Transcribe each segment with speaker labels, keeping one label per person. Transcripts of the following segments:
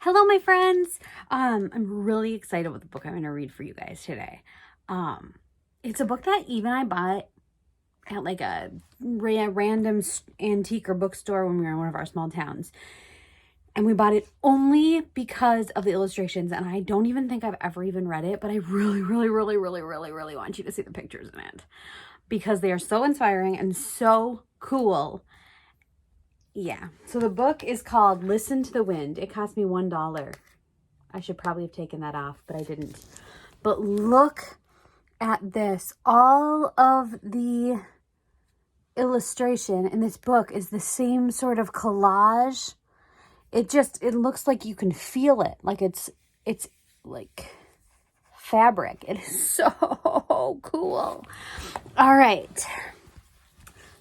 Speaker 1: Hello, my friends. I'm really excited with the book I'm going to read for you guys today. It's a book that Eve and I bought at like a random antique or bookstore when we were in one of our small towns. And we bought it only because of the illustrations. And I don't even think I've ever even read it, but I really, really, really, really, really, really want you to see the pictures in it because they are so inspiring and so cool. Yeah. So the book is called Listen to the Wind. It cost me $1. I should probably have taken that off, but I didn't. But look at this. All of the illustration in this book is the same sort of collage. It looks like you can feel it. Like it's like fabric. It is so cool. All right.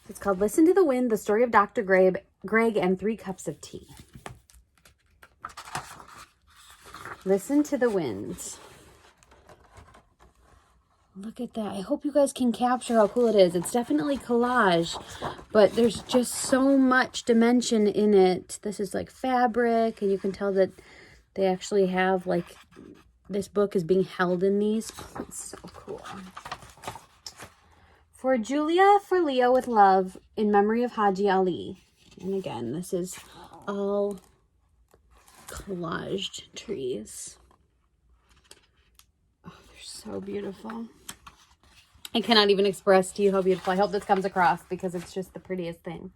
Speaker 1: It's called Listen to the Wind, the story of Dr. Greg and 3 cups of tea. Listen to the wind. Look at that. I hope you guys can capture how cool it is. It's definitely collage, but there's just so much dimension in it. This is like fabric, and you can tell that they actually have like, this book is being held in these. It's so cool. For Julia, for Leo with love, in memory of Haji Ali. And again, this is all collaged trees. Oh, they're so beautiful. I cannot even express to you how beautiful. I hope this comes across because it's just the prettiest thing.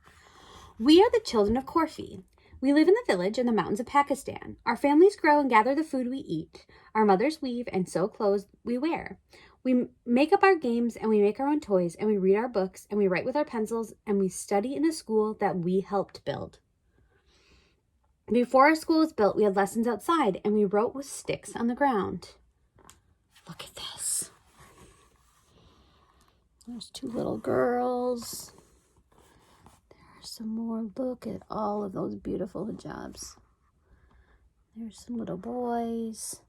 Speaker 1: We are the children of Corfi. We live in the village in the mountains of Pakistan. Our families grow and gather the food we eat. Our mothers weave and sew clothes we wear. We make up our games and we make our own toys and we read our books and we write with our pencils and we study in a school that we helped build. Before our school was built, we had lessons outside and we wrote with sticks on the ground. Look at this. There's 2 little girls. There's some more. Look at all of those beautiful hijabs. There's some little boys.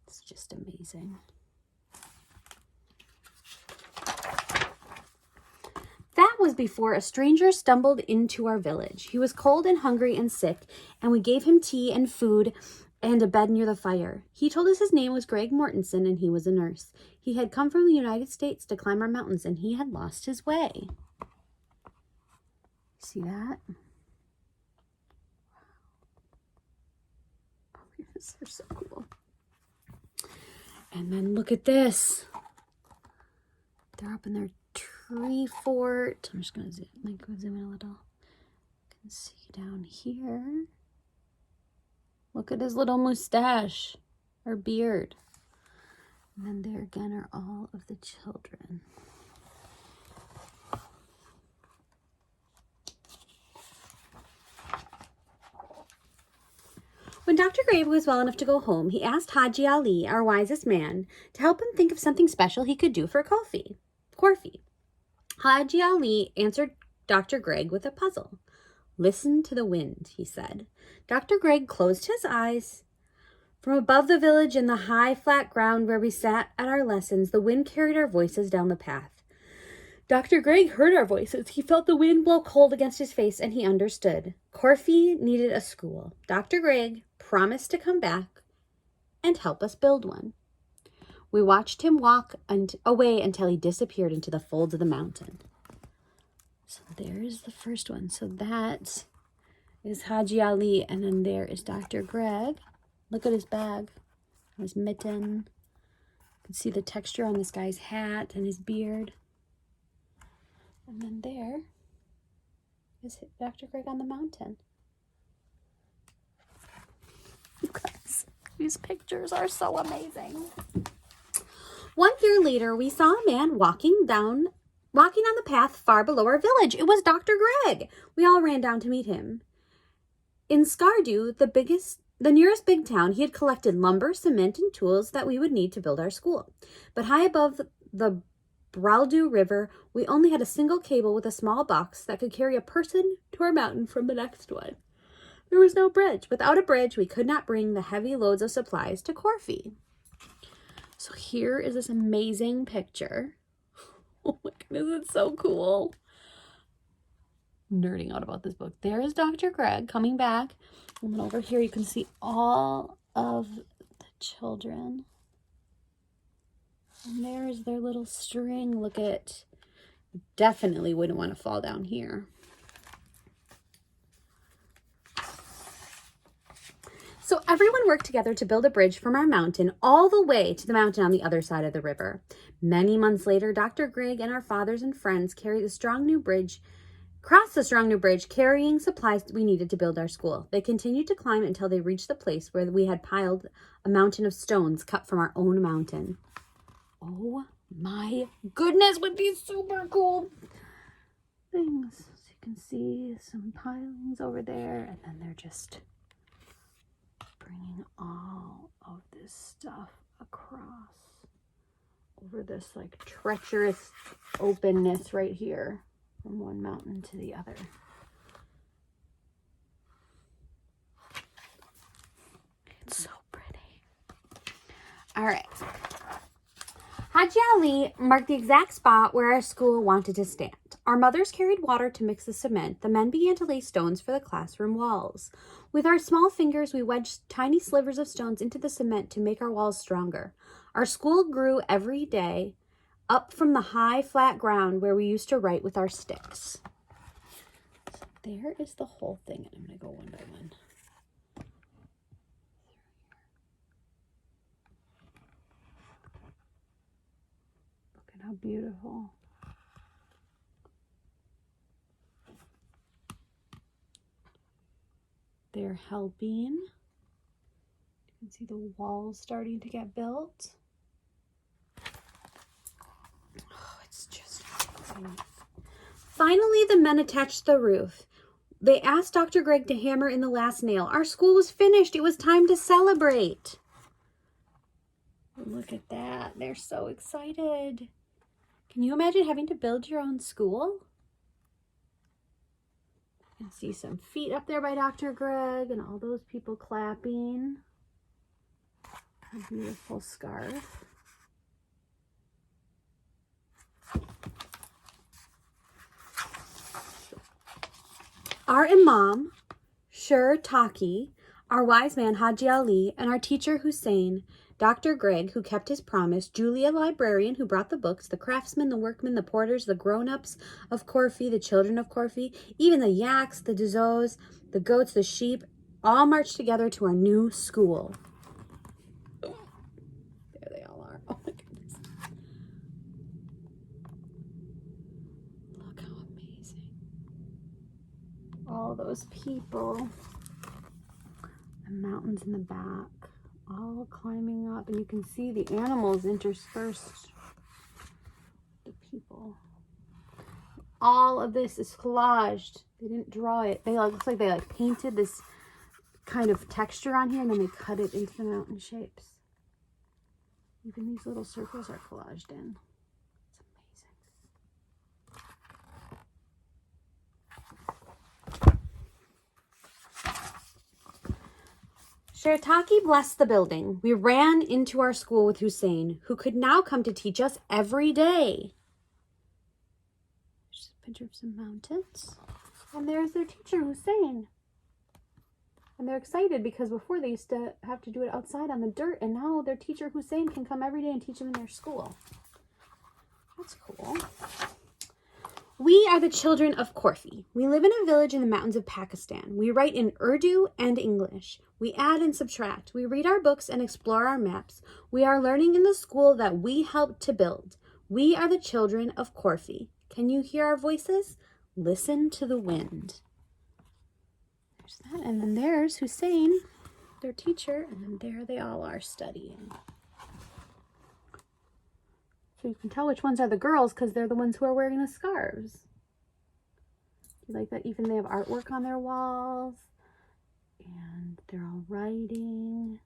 Speaker 1: It's just amazing. That was before a stranger stumbled into our village. He was cold and hungry and sick, and we gave him tea and food and a bed near the fire. He told us his name was Greg Mortensen, and he was a nurse. He had come from the United States to climb our mountains, and he had lost his way. See that? Oh, yes, they're so cool. And then look at this. They're up in their tree fort. I'm just going to zoom in a little. You can see down here. Look at his little mustache or beard. And then there again are all of the children. When Dr. Greg was well enough to go home, he asked Haji Ali, our wisest man, to help him think of something special he could do for Corfi. Haji Ali answered Dr. Greg with a puzzle. Listen to the wind, he said. Dr. Greg closed his eyes. From above the village in the high, flat ground where we sat at our lessons, the wind carried our voices down the path. Dr. Greg heard our voices. He felt the wind blow cold against his face, and he understood. Corfi needed a school. Dr. Greg promised to come back and help us build one. We watched him walk away until he disappeared into the folds of the mountain. So there's the first one. So that is Haji Ali, and then there is Dr. Greg. Look at his bag, his mitten. You can see the texture on this guy's hat and his beard. And then there is Dr. Greg on the mountain. You guys, these pictures are so amazing. 1 year later, we saw a man walking on the path far below our village. It was Dr. Greg. We all ran down to meet him. In Skardu, the nearest big town, he had collected lumber, cement, and tools that we would need to build our school. But high above the Braldu River, we only had a single cable with a small box that could carry a person to our mountain from the next one. There was no bridge. Without a bridge, we could not bring the heavy loads of supplies to Corfi. So here is this amazing picture. Oh my goodness, it's so cool. nerding out about this book. There's Dr. Greg coming back. And then over here you can see all of the children. And there's their little string. Look at, definitely wouldn't want to fall down here. So everyone worked together to build a bridge from our mountain all the way to the mountain on the other side of the river. Many months later, Dr. Greg and our fathers and friends crossed the strong new bridge, carrying supplies we needed to build our school. They continued to climb until they reached the place where we had piled a mountain of stones cut from our own mountain. Oh my goodness, with these super cool things. So you can see some pilings over there, and then they're just bringing all of this stuff across over this like treacherous openness right here from one mountain to the other. It's so pretty. All right. Haji Ali marked the exact spot where our school wanted to stand. Our mothers carried water to mix the cement. The men began to lay stones for the classroom walls. With our small fingers, we wedged tiny slivers of stones into the cement to make our walls stronger. Our school grew every day up from the high, flat ground where we used to write with our sticks. So there is the whole thing, and I'm going to go one by one. Look at how beautiful. They're helping. You can see the walls starting to get built. Oh, it's just amazing. Finally, the men attached the roof. They asked Dr. Greg to hammer in the last nail. Our school was finished. It was time to celebrate. Look at that. They're so excited. Can you imagine having to build your own school? You can see some feet up there by Dr. Greg and all those people clapping. A beautiful scarf. Our Imam, Shur Taki, our wise man Haji Ali, and our teacher Hussein, Dr. Greg, who kept his promise, Julia, librarian, who brought the books, the craftsmen, the workmen, the porters, the grown-ups of Corfu, the children of Corfu, even the yaks, the dazos, the goats, the sheep, all marched together to our new school. There they all are. Oh my goodness. Look how amazing. All those people. The mountains in the back. All climbing up, and you can see the animals interspersed. The people. All of this is collaged. They didn't draw it. They looks like they painted this kind of texture on here, and then they cut it into the mountain shapes. Even these little circles are collaged in. It's amazing. Shirtaki blessed the building. We ran into our school with Hussein, who could now come to teach us every day. There's a picture of some mountains. And there's their teacher, Hussein. And they're excited because before they used to have to do it outside on the dirt, and now their teacher, Hussein, can come every day and teach them in their school. That's cool. We are the children of Corfu. We live in a village in the mountains of Pakistan. We write in Urdu and English. We add and subtract. We read our books and explore our maps. We are learning in the school that we helped to build. We are the children of Corfu. Can you hear our voices? Listen to the wind. There's that. And then there's Hussein, their teacher. And then there they all are studying. So you can tell which ones are the girls because they're the ones who are wearing the scarves. You like that? Even they have artwork on their walls. And they're all writing.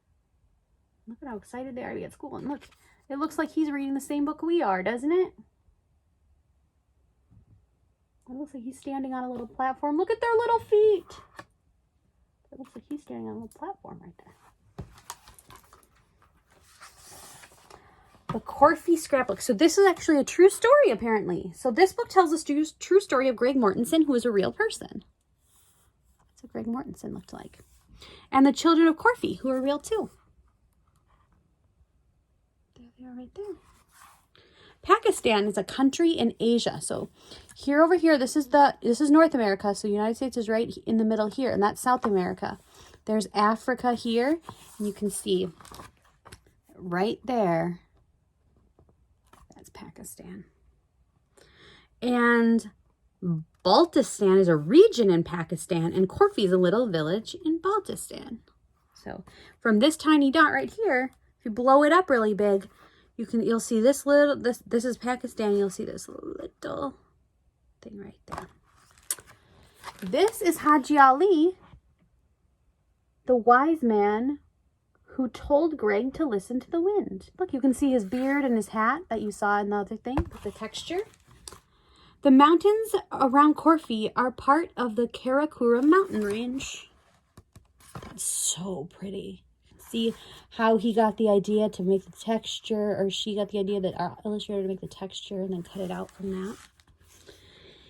Speaker 1: Look at how excited they are to be at school. And look, it looks like he's reading the same book we are, doesn't it? It looks like he's standing on a little platform. Look at their little feet. It looks like he's standing on a little platform right there. The Corfie Scrapbook. So this is actually a true story, apparently. So this book tells us the true story of Greg Mortensen, who is a real person. That's what Greg Mortensen looked like. And the children of Corfie, who are real too. There they are right there. Pakistan is a country in Asia. So here over here, this is North America. So the United States is right in the middle here, and that's South America. There's Africa here, and you can see right there, that's Pakistan. And Baltistan is a region in Pakistan, and Corfie is a little village in Baltistan. So from this tiny dot right here, if you blow it up really big, you'll see this is Pakistan. You'll see this little thing right there. This is Haji Ali, the wise man who told Greg to listen to the wind. Look, you can see his beard and his hat that you saw in the other thing, the texture. The mountains around Corfie are part of the Karakoram mountain range. That's so pretty. See how he got the idea to make the texture, or she got the idea, that our illustrator, to make the texture and then cut it out from that.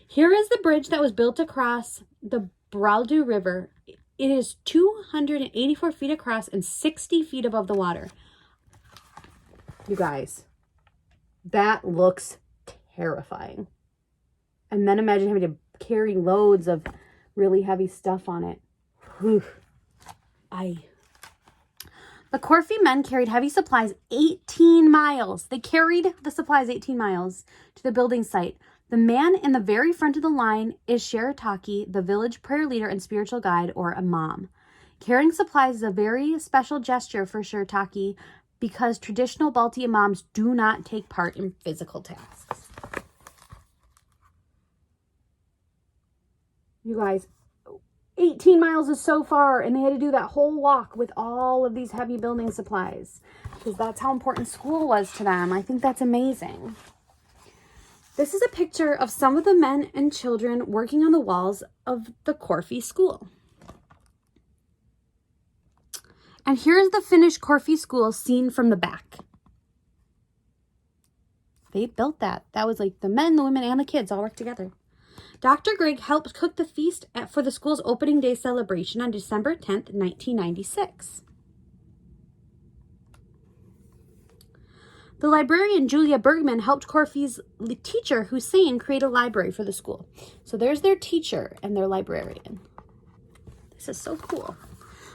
Speaker 1: Here is the bridge that was built across the Braldu River. It is 284 feet across and 60 feet above the water. You guys, that looks terrifying. And then imagine having to carry loads of really heavy stuff on it. Whew. The Corfie men carried heavy supplies 18 miles. They carried the supplies 18 miles to the building site. The man in the very front of the line is Shirataki, the village prayer leader and spiritual guide, or imam. Carrying supplies is a very special gesture for Shirataki because traditional Balti imams do not take part in physical tasks. You guys, 18 miles is so far, and they had to do that whole walk with all of these heavy building supplies because that's how important school was to them. I think that's amazing. This is a picture of some of the men and children working on the walls of the Corfie school. And here's the finished Corfie school seen from the back. They built that. That was like the men, the women, and the kids all worked together. Dr. Greg helped cook the feast for the school's opening day celebration on December 10th, 1996. The librarian, Julia Bergman, helped Corfie's teacher, Hussein, create a library for the school. So there's their teacher and their librarian. This is so cool.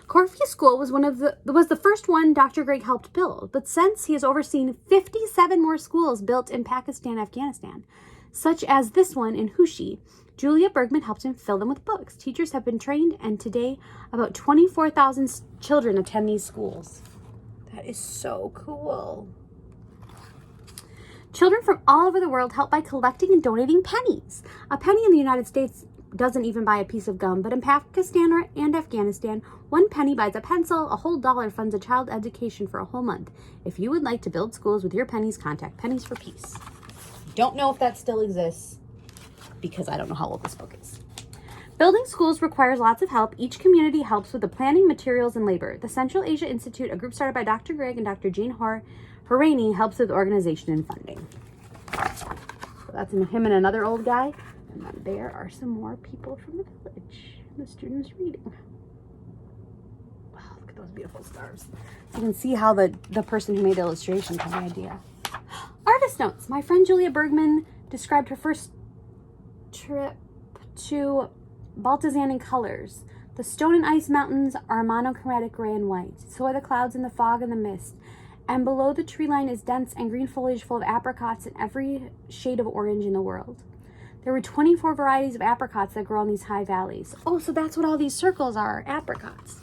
Speaker 1: Corfie School was the first one Dr. Greg helped build, but since he has overseen 57 more schools built in Pakistan and Afghanistan, such as this one in Hushi, Julia Bergman helped him fill them with books. Teachers have been trained, and today about 24,000 children attend these schools. That is so cool. Children from all over the world help by collecting and donating pennies. A penny in the United States doesn't even buy a piece of gum, but in Pakistan and Afghanistan, 1 penny buys a pencil, a whole dollar funds a child's education for a whole month. If you would like to build schools with your pennies, contact Pennies for Peace. Don't know if that still exists because I don't know how old this book is. Building schools requires lots of help. Each community helps with the planning, materials, and labor. The Central Asia Institute, a group started by Dr. Greg and Dr. Jean Horaney, helps with organization and funding. So that's him and another old guy. And then there are some more people from the village. The students reading. Wow, look at those beautiful stars. So you can see how the person who made the illustration had the idea. Artist notes. My friend Julia Bergman described her first trip to Baltazan in colors. The stone and ice mountains are monochromatic gray and white. So are the clouds and the fog and the mist. And below the tree line is dense and green foliage full of apricots and every shade of orange in the world. There were 24 varieties of apricots that grow in these high valleys. Oh, so that's what all these circles are, apricots.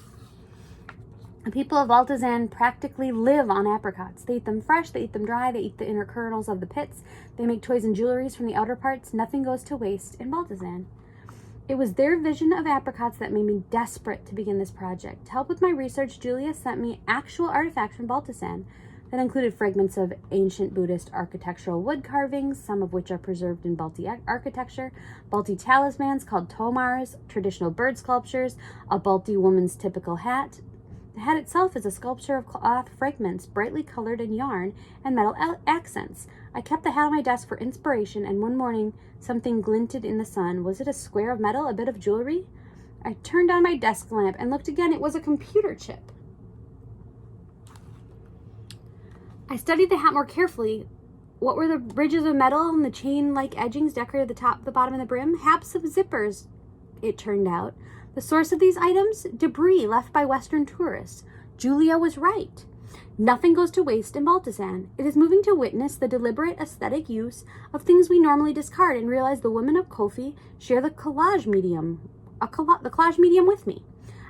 Speaker 1: The people of Baltazan practically live on apricots. They eat them fresh, they eat them dry, they eat the inner kernels of the pits. They make toys and jewelries from the outer parts. Nothing goes to waste in Baltazan. It was their vision of apricots that made me desperate to begin this project. To help with my research, Julia sent me actual artifacts from Baltazan that included fragments of ancient Buddhist architectural wood carvings, some of which are preserved in Balti architecture, Balti talismans called tomars, traditional bird sculptures, a Balti woman's typical hat, The hat itself is a sculpture of cloth fragments, brightly colored in yarn and metal accents. I kept the hat on my desk for inspiration, and one morning something glinted in the sun. Was it a square of metal, a bit of jewelry? I turned on my desk lamp and looked again. It was a computer chip. I studied the hat more carefully. What were the ridges of metal and the chain-like edgings decorated the top, the bottom, and the brim? Haps of zippers, it turned out. The source of these items? Debris left by Western tourists. Julia was right. Nothing goes to waste in Baltazan. It is moving to witness the deliberate aesthetic use of things we normally discard and realize the women of Kofi share the collage medium with me.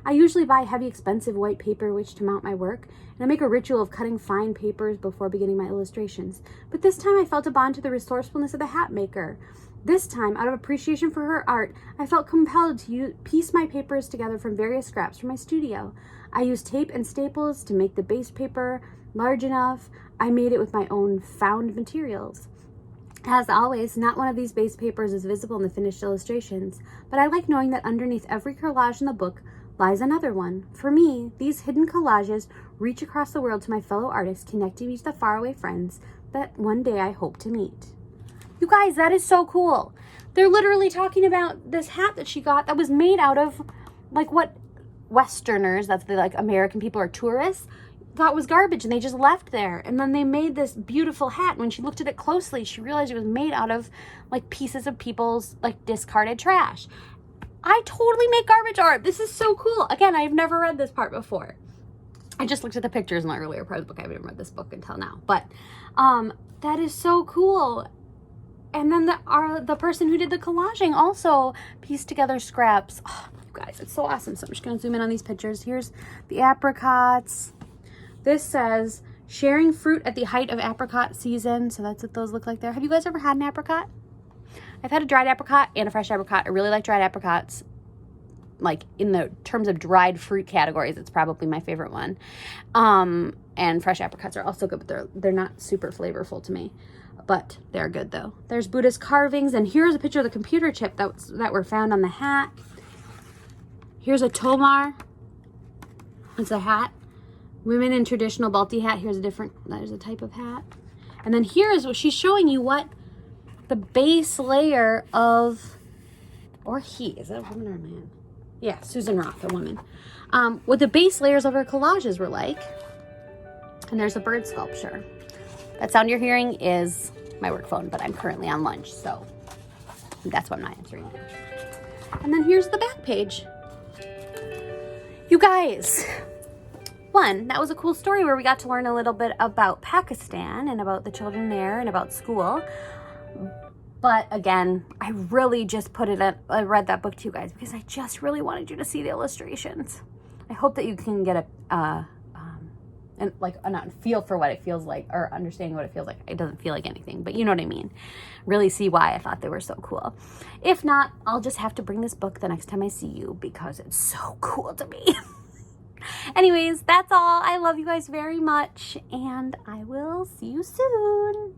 Speaker 1: I usually buy heavy, expensive white paper which to mount my work, and I make a ritual of cutting fine papers before beginning my illustrations. But this time I felt a bond to the resourcefulness of the hat maker. This time, out of appreciation for her art, I felt compelled to piece my papers together from various scraps from my studio. I used tape and staples to make the base paper large enough. I made it with my own found materials. As always, not one of these base papers is visible in the finished illustrations, but I like knowing that underneath every collage in the book lies another one. For me, these hidden collages reach across the world to my fellow artists, connecting me to the faraway friends that one day I hope to meet. You guys, that is so cool. They're literally talking about this hat that she got that was made out of, like, what Westerners, that's the, like, American people or tourists, thought was garbage, and they just left there. And then they made this beautiful hat. And when she looked at it closely, she realized it was made out of, like, pieces of people's, like, discarded trash. I totally make garbage art. This is so cool. Again, I've never read this part before. I just looked at the pictures in the earlier part of the book. I haven't read this book until now. But that is so cool. And then the person who did the collaging also pieced together scraps. Oh, you guys, it's so awesome. So I'm just going to zoom in on these pictures. Here's the apricots. This says, sharing fruit at the height of apricot season. So that's what those look like there. Have you guys ever had an apricot? I've had a dried apricot and a fresh apricot. I really like dried apricots. Like, in the terms of dried fruit categories, it's probably my favorite one. And fresh apricots are also good, but they're not super flavorful to me. But they're good, though. There's Buddhist carvings. And here's a picture of the computer chip that were found on the hat. Here's a tomar. It's a hat. Women in traditional Balti hat. There's a type of hat. And then here is what she's showing you what the base layer of, or he, is that a woman or a man? Yeah, Susan Roth, a woman. What the base layers of her collages were like. And there's a bird sculpture. That sound you're hearing is my work phone, but I'm currently on lunch, so that's why I'm not answering it. And then here's the back page. You guys, one, that was a cool story where we got to learn a little bit about Pakistan and about the children there and about school. But again, I really just I read that book to you guys because I just really wanted you to see the illustrations. I hope that you can get a feel for what it feels like, or understanding what it feels like. It doesn't feel like anything, but you know what I mean. Really see why I thought they were so cool. If not, I'll just have to bring this book the next time I see you because it's so cool to me. Anyways, that's all. I love you guys very much, and I will see you soon.